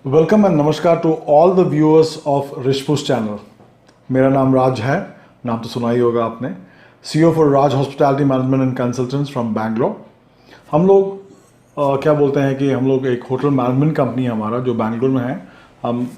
Welcome and नमस्कार to all the viewers of रिशपुस channel. मेरा नाम राज है, नाम तो सुना ही होगा आपने। CEO for Raj hospitality management and consultants from Bangalore. हम लोग क्या बोलते हैं कि हम लोग एक होटल मैनेजमेंट कंपनी है हमारा जो बैंगलोर में है। हम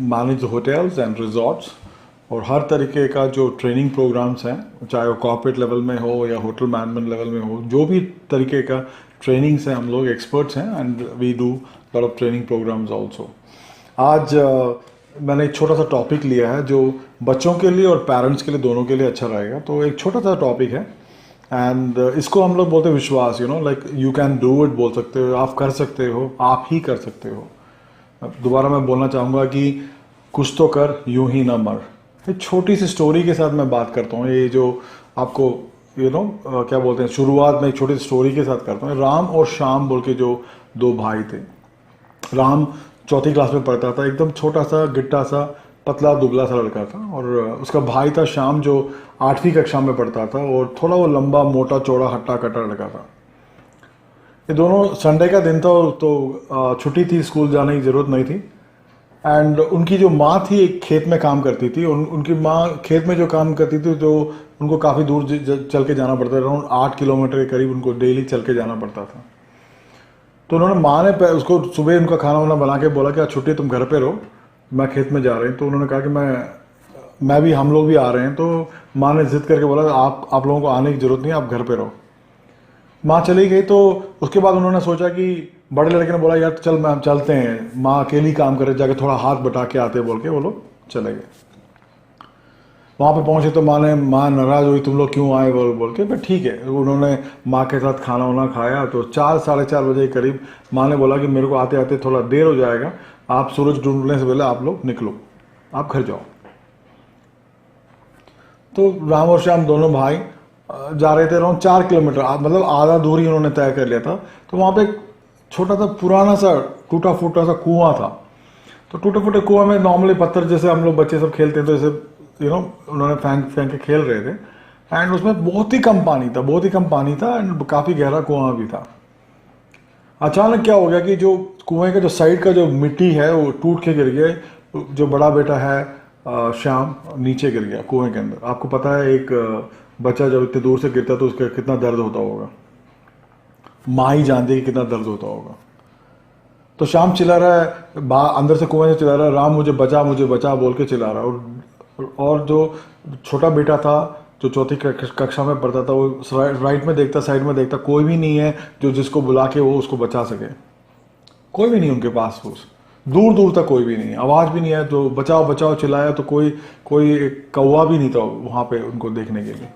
मैनेज होटल्स एंड रिजॉर्ट्स और हर तरीके का जो ट्रेनिंग प्रोग्राम्स हैं, चाहे वो कॉर्पोरेट लेवल में हो या होटल मैनेजमेंट लेवल में हो, जो भी तरीके का ट्रेनिंग्स हैं, हम लोग एक्सपर्ट्स हैं and we do lot of training programs also. आज मैंने एक छोटा सा टॉपिक लिया है जो बच्चों के लिए और पेरेंट्स के लिए दोनों के लिए अच्छा रहेगा। तो एक छोटा सा टॉपिक है एंड इसको हम लोग बोलते हैं विश्वास। Like you can do it बोल सकते हो, आप कर सकते हो, आप ही कर सकते हो। दोबारा मैं बोलना चाहूँगा कि कुछ तो कर, यूं ही ना मर। एक छोटी सी स्टोरी के साथ मैं बात करता हूँ। ये जो आपको क्या बोलते हैं, शुरुआत में एक छोटी सी स्टोरी के साथ करता हूँ। राम और श्याम बोल के जो दो भाई थे। राम चौथी क्लास में पढ़ता था, एकदम छोटा सा गिट्टा सा पतला दुबला सा लड़का था, और उसका भाई था श्याम जो 8वीं कक्षा में पढ़ता था और थोड़ा वो लंबा मोटा चौड़ा हट्टा कट्टा लड़का था। ये दोनों, संडे का दिन था तो छुट्टी थी, स्कूल जाने की ज़रूरत नहीं थी। एंड उनकी जो माँ थी एक खेत में काम करती थी। उनकी माँ खेत में जो काम करती थी तो उनको काफ़ी दूर चल के जाना पड़ता था। अराउंड 8 किलोमीटर के करीब उनको डेली चल के जाना पड़ता था। तो उन्होंने माँ ने उसको सुबह उनका खाना वाना बना के बोला कि आज छुट्टी, तुम घर पे रहो, मैं खेत में जा रही हूँ। तो उन्होंने कहा कि मैं भी, हम लोग भी आ रहे हैं। तो माँ ने जिद करके बोला आप लोगों को आने की ज़रूरत नहीं है, आप घर पे रहो। माँ चली गई। तो उसके बाद उन्होंने सोचा कि बड़े लड़के ने बोला यार चल मैं चलते हैं, माँ अकेली काम करे, जाके थोड़ा हाथ बटा के आते बोल के वो लोग चले गए। वहाँ पे पहुँचे तो माँ नाराज़ हुई, तुम लोग क्यों आए बोल के। पर ठीक है, उन्होंने माँ के साथ खाना वाना खाया। तो 4 साढ़े 4 बजे के करीब माँ ने बोला कि मेरे को आते आते थोड़ा देर हो जाएगा, आप सूरज ढूंढने से पहले आप लोग निकलो, आप घर जाओ। तो राम और श्याम दोनों भाई जा रहे थे। अराउंड 4 किलोमीटर, मतलब आधा दूर ही उन्होंने तय कर लिया था। तो वहाँ पे एक छोटा सा पुराना सा टूटा फूटा सा कुआं था। तो टूटे फूटे कुआं में नॉर्मली पत्थर जैसे हम लोग बच्चे सब खेलते हैं, तो जैसे उन्होंने फेंक फेंक के खेल रहे थे। एंड उसमें बहुत ही कम पानी था, बहुत ही कम पानी था एंड काफ़ी गहरा कुआं भी था। अचानक क्या हो गया कि जो कुएं का जो साइड का जो मिट्टी है वो टूट के गिर गया। जो बड़ा बेटा है श्याम नीचे गिर गया कुएं के अंदर। आपको पता है एक बच्चा जब इतने दूर से गिरता है तो उसका कितना दर्द होता होगा, माँ ही जानती है कि कितना दर्द होता होगा। तो श्याम चिल्ला रहा है, अंदर से कुएं से चिल्ला रहा है, राम मुझे बचा बोल के चिल्ला रहा है। और जो छोटा बेटा था जो चौथी कक्षा में पढ़ता था, वो राइट में देखता, साइड में देखता, कोई भी नहीं है जो जिसको बुला के वो उसको बचा सके। कोई भी नहीं उनके पास, दूर दूर तक कोई भी नहीं, आवाज़ भी नहीं है। तो बचाओ बचाओ चिल्लाया तो कोई एक कौवा भी नहीं था वहाँ पे उनको देखने के लिए।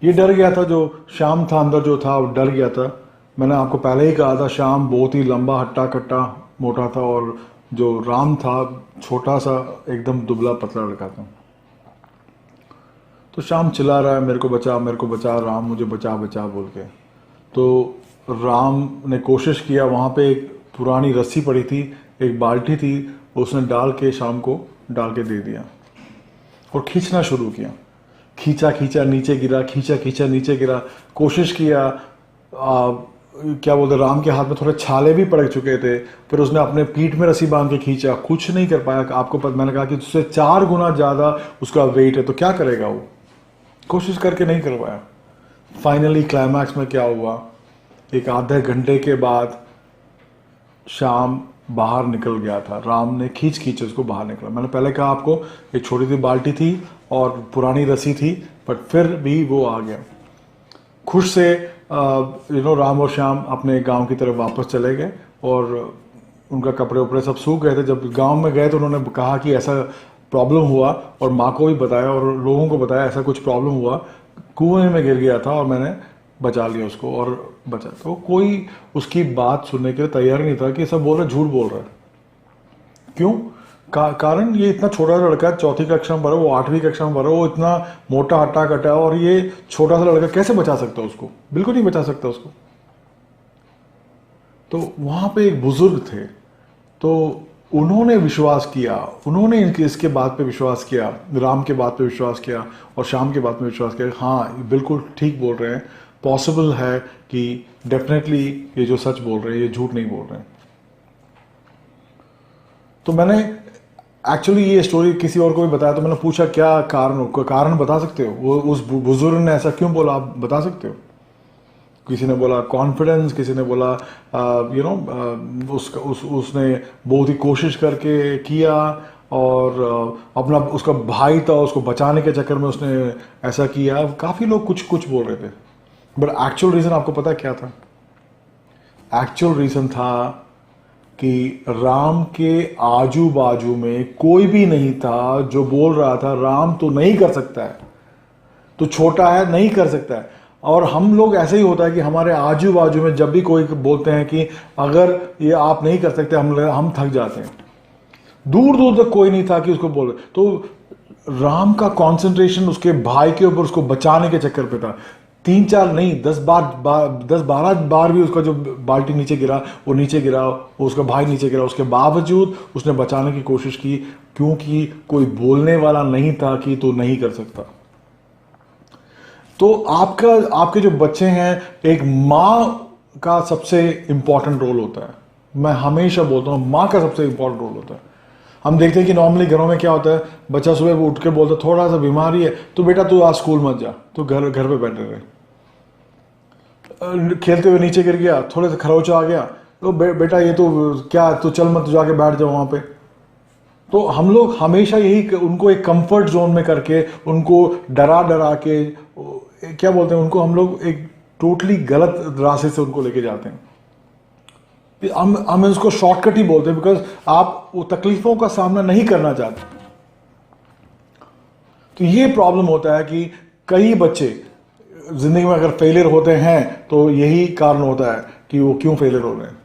ये डर गया था, जो श्याम था अंदर जो था वो डर गया था। मैंने आपको पहले ही कहा था श्याम बहुत ही लंबा हट्टा कट्टा मोटा था, और जो राम था छोटा सा एकदम दुबला पतला लड़का था। तो श्याम चिल्ला रहा है, मेरे को बचा राम, मुझे बचा बचा बोल के। तो राम ने कोशिश किया, वहाँ पे एक पुरानी रस्सी पड़ी थी, एक बाल्टी थी, उसने डाल के श्याम को डाल के दे दिया और खींचना शुरू किया। खींचा खींचा नीचे गिरा, खींचा खींचा नीचे गिरा। कोशिश किया, क्या बोलते, राम के हाथ में थोड़े छाले भी पड़ चुके थे। फिर उसने अपने पीठ में रस्सी बांध के खींचा, कुछ नहीं कर पाया। आपको मैंने कहा कि उससे 4 गुना ज़्यादा उसका वेट है, तो क्या करेगा वो, कोशिश करके नहीं कर पाया। फाइनली क्लाइमैक्स में क्या हुआ, एक आधे घंटे के बाद श्याम बाहर निकल गया था। राम ने खींच खींच उसको बाहर निकला। मैंने पहले कहा आपको, एक छोटी सी बाल्टी थी और पुरानी रस्सी थी, बट फिर भी वो आ गया। खुश से राम और श्याम अपने गांव की तरफ वापस चले गए और उनका कपड़े उपड़े सब सूख गए थे। जब गांव में गए तो उन्होंने कहा कि ऐसा प्रॉब्लम हुआ, और माँ को भी बताया और लोगों को बताया ऐसा कुछ प्रॉब्लम हुआ, कुएं में गिर गया था और मैंने बचा लिया उसको और बचा। तो कोई उसकी बात सुनने के लिए तैयार नहीं था कि सब बोल रहा है, झूठ बोल रहा है। क्यों? कारण ये इतना छोटा सा लड़का, चौथी कक्षा में पढ़ा, वो 8वीं कक्षा में पढ़ा, वो इतना मोटा हट्टा कटा, और ये छोटा सा लड़का कैसे बचा सकता है उसको? बिल्कुल नहीं बचा सकता उसको। तो वहां पे एक बुजुर्ग थे, तो उन्होंने विश्वास किया, उन्होंने इसके बात पे विश्वास किया, राम के बात पे विश्वास किया और श्याम के बात पे विश्वास किया। हाँ बिल्कुल ठीक बोल रहे हैं, पॉसिबल है कि डेफिनेटली ये जो सच बोल रहे हैं ये झूठ नहीं बोल रहे हैं। तो मैंने एक्चुअली ये स्टोरी किसी और को भी बताया, तो मैंने पूछा क्या कारण बता सकते हो, वो उस बुजुर्ग ने ऐसा क्यों बोला, आप बता सकते हो? किसी ने बोला कॉन्फिडेंस, किसी ने बोला उसने बहुत ही कोशिश करके किया, और अपना उसका भाई था उसको बचाने के चक्कर में उसने ऐसा किया। काफ़ी लोग कुछ कुछ बोल रहे थे, बट एक्चुअल रीज़न आपको पता क्या था? एक्चुअल रीज़न था कि राम के आजू बाजू में कोई भी नहीं था जो बोल रहा था राम तो नहीं कर सकता है, तो छोटा है, नहीं कर सकता है। और हम लोग ऐसे ही होता है कि हमारे आजू बाजू में जब भी कोई बोलते हैं कि अगर ये आप नहीं कर सकते, हम थक जाते हैं। दूर दूर तक कोई नहीं था कि उसको बोल, तो राम का कंसंट्रेशन उसके भाई के ऊपर, उसको बचाने के चक्कर पे था। 3-4 नहीं, 10-12 बार भी उसका जो बाल्टी नीचे गिरा, वो नीचे गिरा, उसका भाई नीचे गिरा, उसके बावजूद उसने बचाने की कोशिश की, क्योंकि कोई बोलने वाला नहीं था कि तू नहीं कर सकता। तो आपके जो बच्चे हैं, एक माँ का सबसे इंपॉर्टेंट रोल होता है। मैं हमेशा बोलता हूँ माँ का सबसे इंपॉर्टेंट रोल होता है। हम देखते हैं कि नॉर्मली घरों में क्या होता है, बच्चा सुबह उठ के बोलता है थोड़ा सा बीमारी है, तो बेटा तू आज स्कूल मत जा, तू घर पे बैठे रहे। खेलते हुए नीचे गिर गया, थोड़े से खरोच आ गया, तो बेटा ये तो क्या, तू चल मत, जाके बैठ जाओ वहां पे। तो हम लोग हमेशा यही उनको एक कंफर्ट जोन में करके, उनको डरा डरा के, क्या बोलते हैं, उनको हम लोग एक टोटली गलत रास्ते से उनको लेके जाते हैं। हम इसको शॉर्टकट ही बोलते हैं, बिकॉज आप वो तकलीफों का सामना नहीं करना चाहते। तो ये प्रॉब्लम होता है कि कई बच्चे जिंदगी में अगर फेलियर होते हैं तो यही कारण होता है कि वो क्यों फेलियर हो रहे हैं।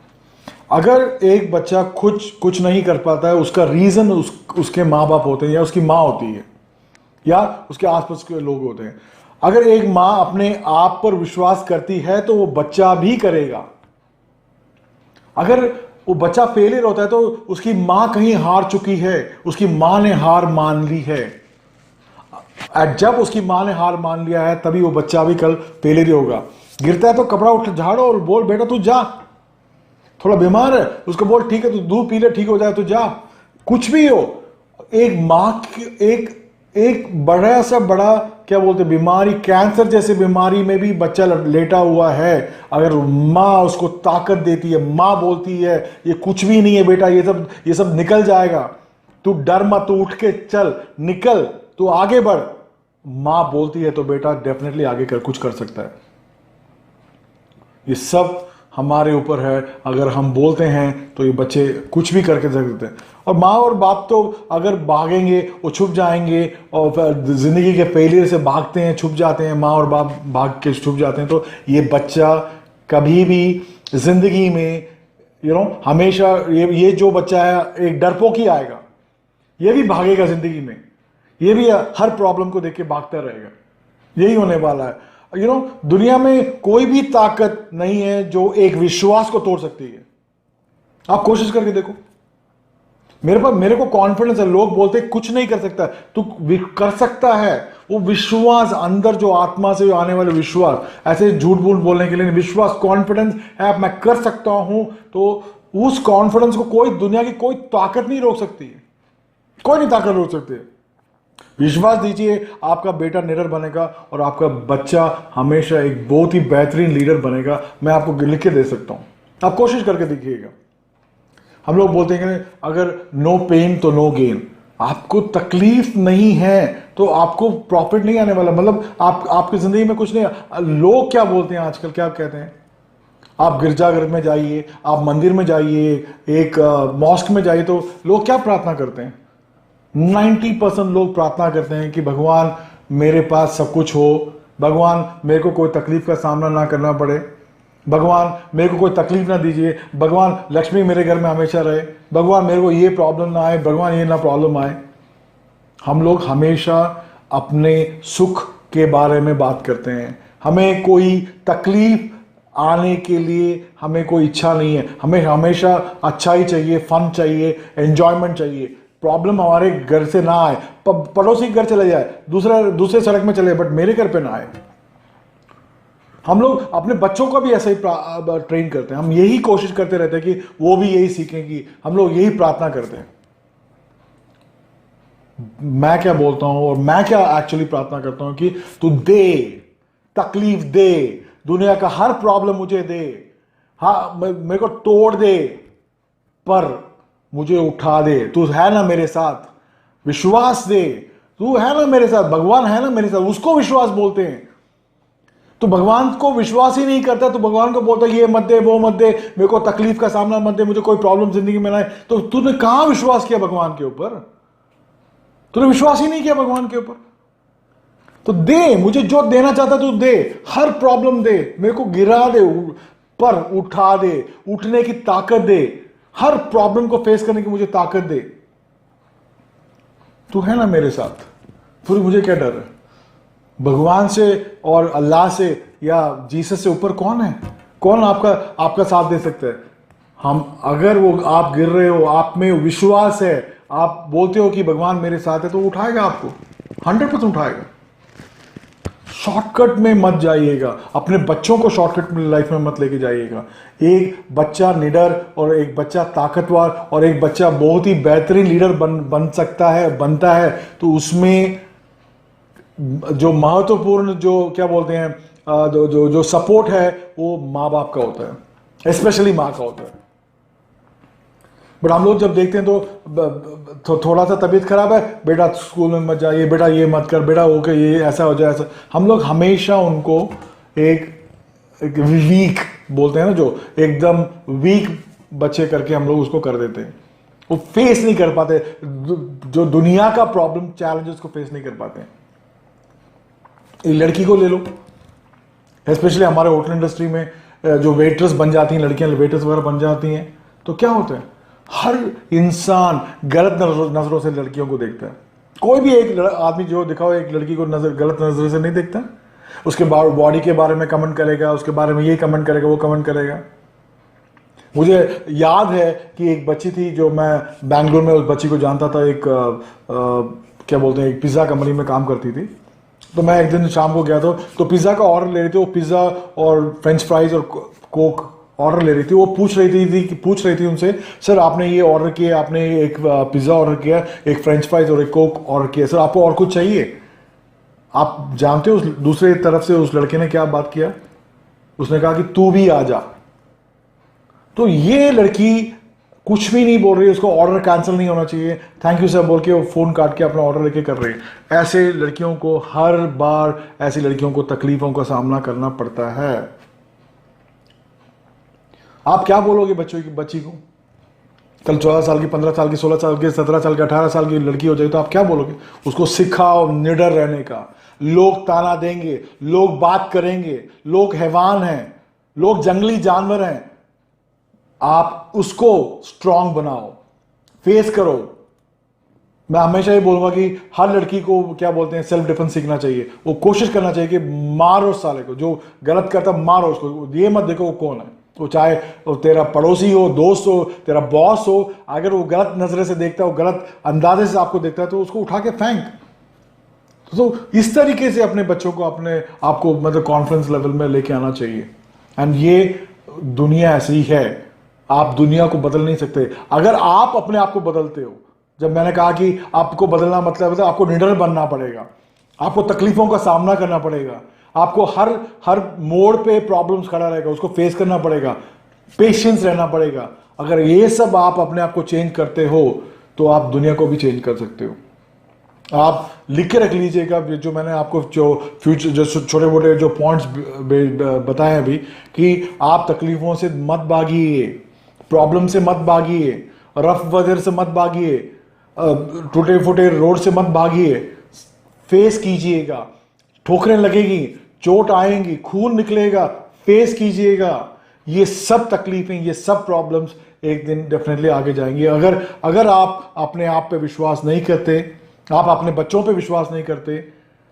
अगर एक बच्चा कुछ नहीं कर पाता है, उसका रीजन उसके माँ बाप होते हैं, या उसकी माँ होती है, या उसके आसपास के लोग होते हैं। अगर एक माँ अपने आप पर विश्वास करती है तो वो बच्चा भी करेगा। अगर वो बच्चा फेलियर होता है तो उसकी मां कहीं हार चुकी है, उसकी मां ने हार मान ली है। जब उसकी मां ने हार मान लिया है तभी वो बच्चा भी कल फेलियर होगा। गिरता है तो कपड़ा उठ झाड़ो और बोल बेटा तू जा, थोड़ा बीमार है उसको बोल ठीक है तू दूध पी ले, ठीक हो जाए तो जा। कुछ भी हो, एक मां एक बड़ा सा बड़ा क्या बोलते बीमारी, कैंसर जैसे बीमारी में भी बच्चा लेटा हुआ है, अगर माँ उसको ताकत देती है, माँ बोलती है ये कुछ भी नहीं है बेटा, ये सब निकल जाएगा, तू डर मत, तू उठ के चल, निकल, तू आगे बढ़, माँ बोलती है तो बेटा डेफिनेटली आगे कुछ कर सकता है। ये सब हमारे ऊपर है। अगर हम बोलते हैं तो ये बच्चे कुछ भी करके सकते हैं। और माँ और बाप तो अगर भागेंगे, वो छुप जाएंगे, और जिंदगी के फेलियर से भागते हैं, छुप जाते हैं, माँ और बाप भाग के छुप जाते हैं, तो ये बच्चा कभी भी जिंदगी में हमेशा ये जो बच्चा है एक डरपोक ही आएगा। ये भी भागेगा जिंदगी में, ये भी हर प्रॉब्लम को देख के भागता रहेगा। यही होने वाला है। दुनिया में कोई भी ताकत नहीं है जो एक विश्वास को तोड़ सकती है। आप कोशिश करके देखो। मेरे को कॉन्फिडेंस है। लोग बोलते कुछ नहीं कर सकता, तू कर सकता है। वो विश्वास अंदर जो आत्मा से आने वाले विश्वास, ऐसे झूठ मूठ बोलने के लिए नहीं, विश्वास, कॉन्फिडेंस है मैं कर सकता हूं, तो उस कॉन्फिडेंस को कोई दुनिया की कोई ताकत नहीं रोक सकती है। कोई नहीं ताकत रोक सकती है। विश्वास दीजिए, आपका बेटा लीडर बनेगा और आपका बच्चा हमेशा एक बहुत ही बेहतरीन लीडर बनेगा। मैं आपको लिख के दे सकता हूं, आप कोशिश करके देखिएगा। हम लोग बोलते हैं कि अगर नो पेन तो नो गेन। आपको तकलीफ नहीं है तो आपको प्रॉफिट नहीं आने वाला। मतलब आपकी जिंदगी में कुछ नहीं। लोग क्या बोलते हैं आजकल, क्या कहते हैं, आप गिरजाघर में जाइए, आप मंदिर में जाइए, एक मॉस्क में जाइए, तो लोग क्या प्रार्थना करते हैं? 90% लोग प्रार्थना करते हैं कि भगवान मेरे पास सब कुछ हो, भगवान मेरे को कोई तकलीफ का सामना ना करना पड़े, भगवान मेरे को कोई तकलीफ ना दीजिए, भगवान लक्ष्मी मेरे घर में हमेशा रहे, भगवान मेरे को ये प्रॉब्लम ना आए, भगवान ये ना प्रॉब्लम आए। हम लोग हमेशा अपने सुख के बारे में बात करते हैं। हमें कोई तकलीफ आने के लिए हमें कोई इच्छा नहीं है। हमें हमेशा अच्छा ही चाहिए, फन चाहिए, एंजॉयमेंट चाहिए। प्रॉब्लम हमारे घर से ना आए, पड़ोसी के घर चले जाए, दूसरे सड़क में चले, बट मेरे घर पे ना आए। हम लोग अपने बच्चों को भी ऐसे ही ट्रेन करते हैं। हम यही कोशिश करते रहते हैं कि वो भी यही सीखें, कि हम लोग यही प्रार्थना करते हैं। मैं क्या बोलता हूं और मैं क्या एक्चुअली प्रार्थना करता हूं कि तू दे, तकलीफ दे, दुनिया का हर प्रॉब्लम मुझे दे, हाँ मेरे को तोड़ दे, पर मुझे उठा दे। तू है ना मेरे साथ, विश्वास दे, तू है ना मेरे साथ, भगवान है ना मेरे साथ, उसको विश्वास बोलते हैं। तो भगवान को विश्वास ही नहीं करता, तो भगवान को बोलता है ये मत दे, वो मत दे, मेरे को तकलीफ का सामना मत दे, मुझे कोई प्रॉब्लम जिंदगी में ना आए। तो तूने कहां विश्वास किया भगवान के ऊपर? तूने विश्वास ही नहीं किया भगवान के ऊपर। तो दे, मुझे जो देना चाहता तू दे, हर प्रॉब्लम दे, मेरे को गिरा दे पर उठा दे, उठने की ताकत दे, हर प्रॉब्लम को फेस करने की मुझे ताकत दे। तू है ना मेरे साथ, फिर मुझे क्या डर है? भगवान से और अल्लाह से या जीसस से ऊपर कौन है? कौन आपका साथ दे सकता है? हम, अगर वो आप गिर रहे हो, आप में विश्वास है, आप बोलते हो कि भगवान मेरे साथ है, तो उठाएगा आपको, 100% उठाएगा। शॉर्टकट में मत जाइएगा, अपने बच्चों को शॉर्टकट में लाइफ में मत लेके जाइएगा। एक बच्चा निडर और एक बच्चा ताकतवर और एक बच्चा बहुत ही बेहतरीन लीडर बन सकता है, बनता है, तो उसमें जो महत्वपूर्ण, जो क्या बोलते हैं, जो सपोर्ट है, वो माँ बाप का होता है, स्पेशली माँ का होता है। बट हम लोग जब देखते हैं तो थोड़ा सा तबीयत खराब है, बेटा स्कूल में मत जाइए, बेटा ये मत कर, बेटा ओके ये ऐसा हो जाए, ऐसा। हम लोग हमेशा उनको एक वीक बोलते हैं ना, जो एकदम वीक बच्चे करके हम लोग उसको कर देते हैं। वो फेस नहीं कर पाते, जो दुनिया का प्रॉब्लम चैलेंजेस को फेस नहीं कर पाते हैं। एक लड़की को ले लो, स्पेशली हमारे होटल इंडस्ट्री में जो वेटर्स बन जाती हैं, लड़कियां वेटर्स वगैरह बन जाती हैं, तो क्या होता है, हर इंसान गलत नजरों से लड़कियों को देखता है। कोई भी एक आदमी जो दिखाओ एक लड़की को गलत नजर से नहीं देखता, उसके बॉडी के बारे में कमेंट करेगा, उसके बारे में ये कमेंट करेगा, वो कमेंट करेगा। मुझे याद है कि एक बच्ची थी जो मैं बैंगलोर में उस बच्ची को जानता था, एक क्या बोलते हैं, एक पिज्जा कंपनी में काम करती थी। तो मैं एक दिन शाम को गया था, तो पिज्जा का ऑर्डर ले रही थी वो, पिज्जा और फ्रेंच फ्राइज और कोक ऑर्डर ले रही थी। वो पूछ रही थी उनसे, सर आपने ये ऑर्डर किया, आपने एक पिज्जा ऑर्डर किया, एक फ्रेंच फ्राइज और एक कोक ऑर्डर किया, सर आपको और कुछ चाहिए? आप जानते हो उस दूसरे तरफ से उस लड़के ने क्या बात किया? उसने कहा कि तू भी आ जा। तो ये लड़की कुछ भी नहीं बोल रही, उसको ऑर्डर कैंसिल नहीं होना चाहिए, थैंक यू सर बोल के वो फोन काट के अपना ऑर्डर लेके कर रही है। ऐसे लड़कियों को, हर बार ऐसी लड़कियों को तकलीफों का सामना करना पड़ता है। आप क्या बोलोगे बच्ची को? कल 14 साल की, 15 साल की, 16 साल की, 17 साल की, 18 साल की लड़की हो जाए तो आप क्या बोलोगे? उसको सिखाओ निडर रहने का। लोग ताना देंगे, लोग बात करेंगे, लोग हैवान हैं, लोग जंगली जानवर हैं, आप उसको स्ट्रांग बनाओ, फेस करो। मैं हमेशा ही बोलूंगा कि हर लड़की को क्या बोलते हैं, सेल्फ डिफेंस सीखना चाहिए। वो कोशिश करना चाहिए कि मारो साले को, जो गलत करता मारो उसको। ये मत देखो वो कौन है, वो चाहे वो तेरा पड़ोसी हो, दोस्त हो, तेरा बॉस हो, अगर वो गलत नजरे से देखता है, वो गलत अंदाजे से आपको देखता है, तो उसको उठा के फेंक। तो इस तरीके से अपने बच्चों को, अपने आपको मतलब कॉन्फिडेंस लेवल में लेके आना चाहिए। एंड ये दुनिया ऐसी ही है, आप दुनिया को बदल नहीं सकते। अगर आप अपने आप को बदलते हो, जब मैंने कहा कि आपको बदलना मतलब है आपको निडर बनना पड़ेगा, आपको तकलीफों का सामना करना पड़ेगा, आपको हर मोड़ पे प्रॉब्लम्स खड़ा रहेगा, उसको फेस करना पड़ेगा, पेशेंस रहना पड़ेगा। अगर ये सब आप अपने आप को चेंज करते हो तो आप दुनिया को भी चेंज कर सकते हो। आप लिख के रख लीजिएगा जो मैंने आपको जो फ्यूचर जो छोटे मोटे जो पॉइंट्स बताए अभी, कि आप तकलीफों से मत भागिए, प्रॉब्लम से मत भागिए, रफ वेदर से मत भागिए, टूटे फूटे रोड से मत भागिए, फेस कीजिएगा। ठोकरें लगेगी, चोट आएंगी, खून निकलेगा, फेस कीजिएगा। ये सब तकलीफें, ये सब प्रॉब्लम्स एक दिन डेफिनेटली आगे जाएंगी। अगर आप अपने आप पे विश्वास नहीं करते, आप अपने बच्चों पे विश्वास नहीं करते,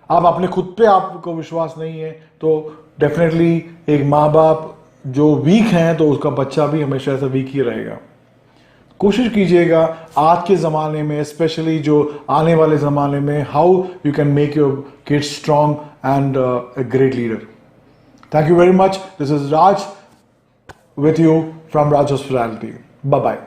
आप अपने खुद पे आपको विश्वास नहीं है, तो डेफिनेटली एक माँ बाप जो वीक हैं तो उसका बच्चा भी हमेशा ऐसा वीक ही रहेगा। कोशिश कीजिएगा आज के ज़माने में, स्पेशली जो आने वाले ज़माने में, how you can make your kids strong and a great leader. Thank you very much. This is Raj with you from Raj Hospitality. Bye-bye.